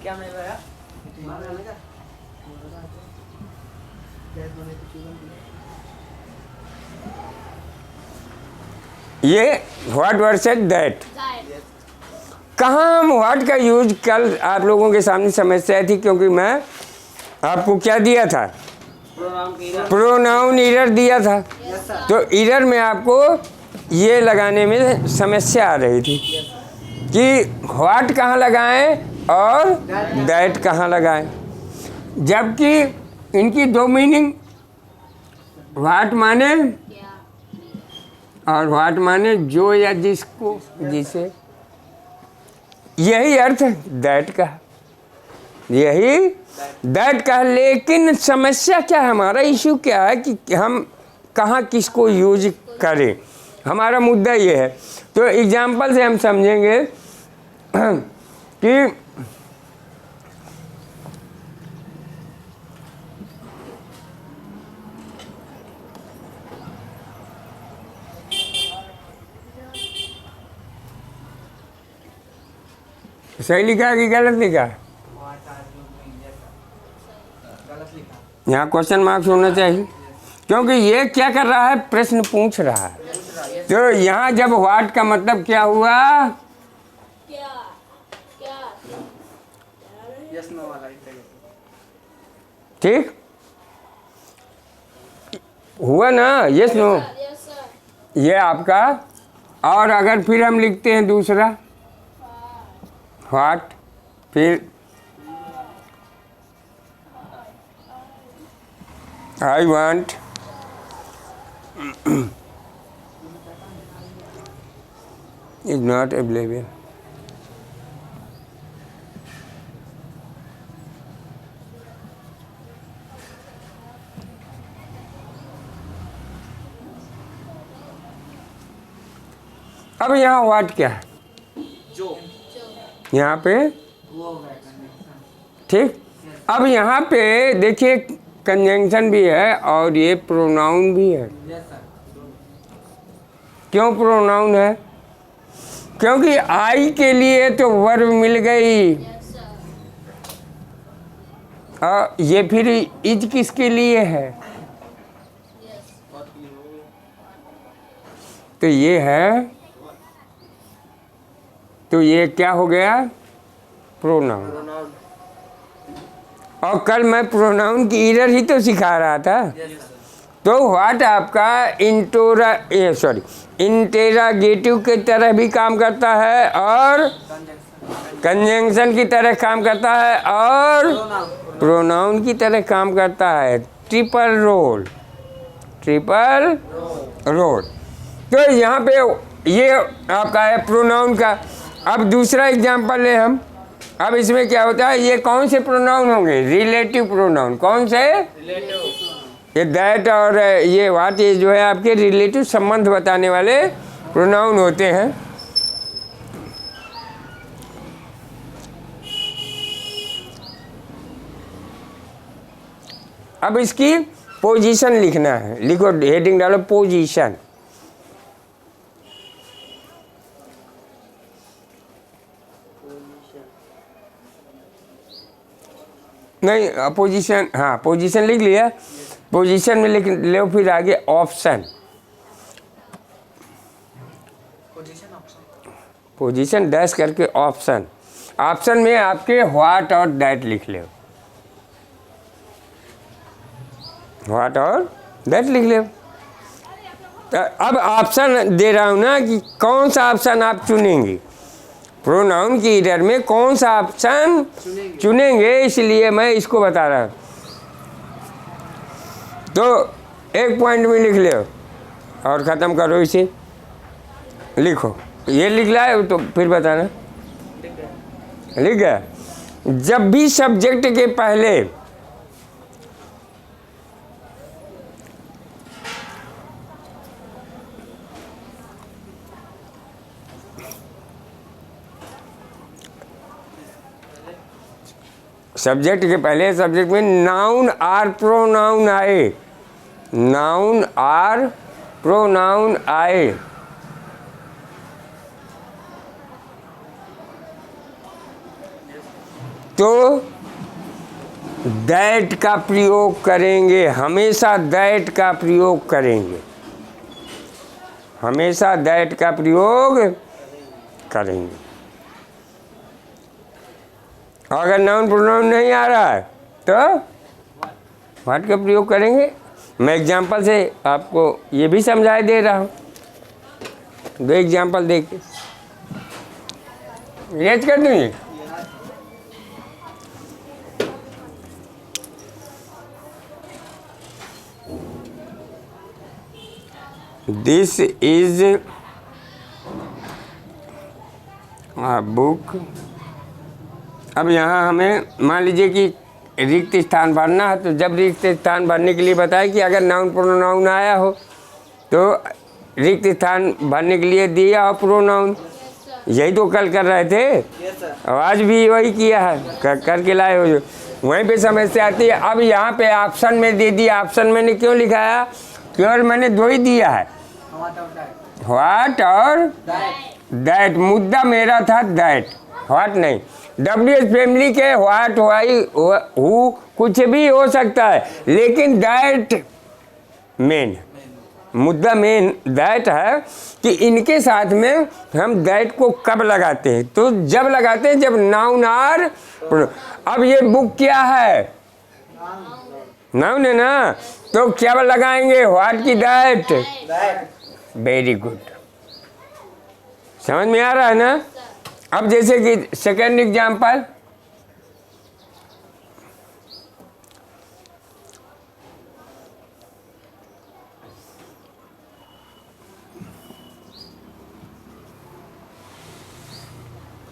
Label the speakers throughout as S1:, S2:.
S1: क्या मैं भैया
S2: ये व्हाट वर्सेस दैट। कहाँ हम व्हाट का यूज, कल आप लोगों के सामने समस्या थी क्योंकि मैं आपको क्या दिया था, प्रोनाउन ईरर दिया था। तो ईरर में आपको ये लगाने में समस्या आ रही थी कि व्हाट कहाँ लगाएं और दैट कहाँ लगाएं, जबकि इनकी दो मीनिंग, व्हाट माने और व्हाट माने जो या जिसको, जिसे, यही अर्थ दैट का, यही दैट का। लेकिन समस्या क्या है, हमारा इश्यू क्या है कि हम कहाँ किसको यूज करें, हमारा मुद्दा ये है। तो एग्जाम्पल से हम समझेंगे कि सही लिखा है कि गलत लिखा है, यहाँ क्वेश्चन मार्क्स होना चाहिए क्योंकि ये क्या कर रहा है, प्रश्न पूछ रहा है। तो यहाँ जब व्हाट का मतलब क्या हुआ, ठीक हुआ ना, यस नो, ये आपका। और अगर फिर हम लिखते हैं दूसरा व्हाट, फिर I want, is not available. अब यहाँ व्हाट क्या है,
S1: जो
S2: यहाँ पे,
S1: वो
S2: ठीक। अब यहाँ पे देखिए कंजंक्शन भी है और ये प्रोनाउन भी है। क्यों प्रोनाउन है, क्योंकि आई के लिए तो वर्ब मिल गई, और ये फिर इज किसके लिए है, तो ये है, तो ये क्या हो गया, प्रोनाउन। और कल मैं प्रोनाउन की ईरर ही तो सिखा रहा था। तो व्हाट आपका इंटेरागेटिव की तरह भी काम करता है और कंजंक्शन की तरह काम करता है और प्रोनाउन की तरह काम करता है। Triple role, triple role. तो यहाँ पे ये आपका है प्रोनाउन का। अब दूसरा एग्जांपल ले हम। अब इसमें क्या होता है, ये कौन से प्रोनाउन होंगे, रिलेटिव प्रोनाउन। कौन से, ये दैट और ये व्हाट, ये जो है आपके रिलेटिव संबंध बताने वाले प्रोनाउन होते हैं। अब इसकी पोजीशन लिखना है, लिखो, हेडिंग डालो पोजीशन। नहीं, पोजीशन, हाँ पोजीशन लिख लिया, पोजीशन में लिख लो, फिर आगे ऑप्शन, पोजीशन डैश करके ऑप्शन। ऑप्शन में आपके व्हाट और दैट लिख लो, व्हाट और दैट लिख लो। अब ऑप्शन दे रहा हूँ ना कि कौन सा ऑप्शन आप चुनेंगे, प्रोनाउन की ईरर में कौन सा ऑप्शन चुनेंगे, इसलिए मैं इसको बता रहा हूँ। तो एक पॉइंट में लिख लो और ख़त्म करो इसे, लिखो। ये लिख लाए तो फिर बताना, लिख गया। जब भी सब्जेक्ट के पहले सब्जेक्ट के पहले सब्जेक्ट में नाउन आर प्रोनाउन आए, नाउन आर प्रोनाउन आए, तो दैट का प्रयोग करेंगे, हमेशा दैट का प्रयोग करेंगे, हमेशा दैट का प्रयोग करेंगे। अगर नाउन प्रोनाउन नहीं आ रहा है तो व्हाट का प्रयोग करेंगे। मैं एग्जाम्पल से आपको ये भी समझाई दे रहा हूँ, दो एग्जाम्पल देख के रेज कर दूँगी। This is a book. अब यहाँ हमें मान लीजिए कि रिक्त स्थान भरना है, तो जब रिक्त स्थान भरने के लिए बताए कि अगर नाउन प्रोनाउन आया हो तो रिक्त स्थान भरने के लिए दिया हो प्रोनाउन। यही तो कल कर रहे थे, आज भी वही किया है, करके लाए हो जो वहीं पे समस्या आती है। अब यहाँ पे ऑप्शन में दे दिया, ऑप्शन मैंने क्यों लिखाया, केवल मैंने दो ही दिया है, व्हाट और दैट। मुद्दा मेरा था दैट, व्हाट नहीं। WH फैमिली के व्हाट, वाई, हु कुछ भी हो सकता है, लेकिन दैट मेन, मुद्दा मेन दैट है कि इनके साथ में हम दैट को कब लगाते हैं, तो जब लगाते हैं जब नाउन आर। अब ये बुक क्या है, नाउन है ना, तो क्या लगाएंगे, व्हाट की दैट। वेरी गुड, समझ में आ रहा है ना। अब जैसे कि सेकेंड एग्जाम्पल,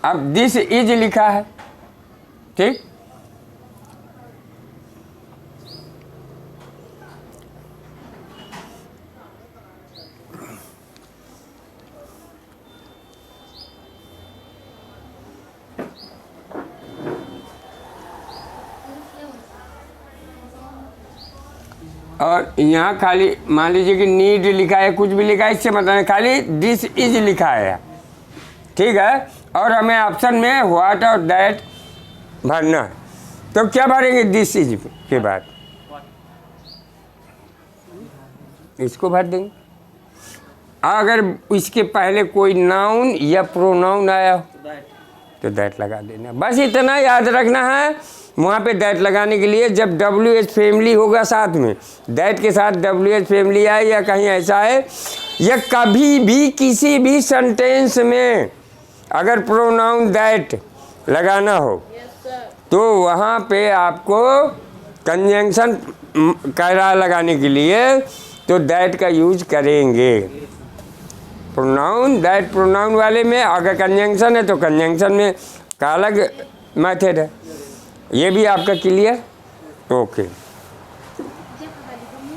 S2: अब दिस इज लिखा है, ठीक। और यहाँ खाली मान लीजिए कि नीड लिखा है, कुछ भी लिखा है, इससे मतलब है खाली दिस इज लिखा है, ठीक है। और हमें ऑप्शन में व्हाट और दैट भरना है, तो क्या भरेंगे, दिस इज के बाद इसको भर देंगे। अगर इसके पहले कोई नाउन या प्रोनाउन आया हो तो दैट लगा देना, बस इतना याद रखना है। वहाँ पे दैट लगाने के लिए जब WH फैमिली होगा साथ में, दैट के साथ WH फैमिली आए या कहीं ऐसा है, या कभी भी किसी भी सेंटेंस में अगर प्रोनाउन दैट लगाना हो तो वहाँ पे आपको कंजंक्शन कायरा लगाने के लिए तो दैट का यूज करेंगे। प्रोनाउन दैट प्रोनाउन वाले में अगर कंजंक्शन है तो कंजंक्शन में का अलग मेथड है। ये भी आपका क्लियर, ओके।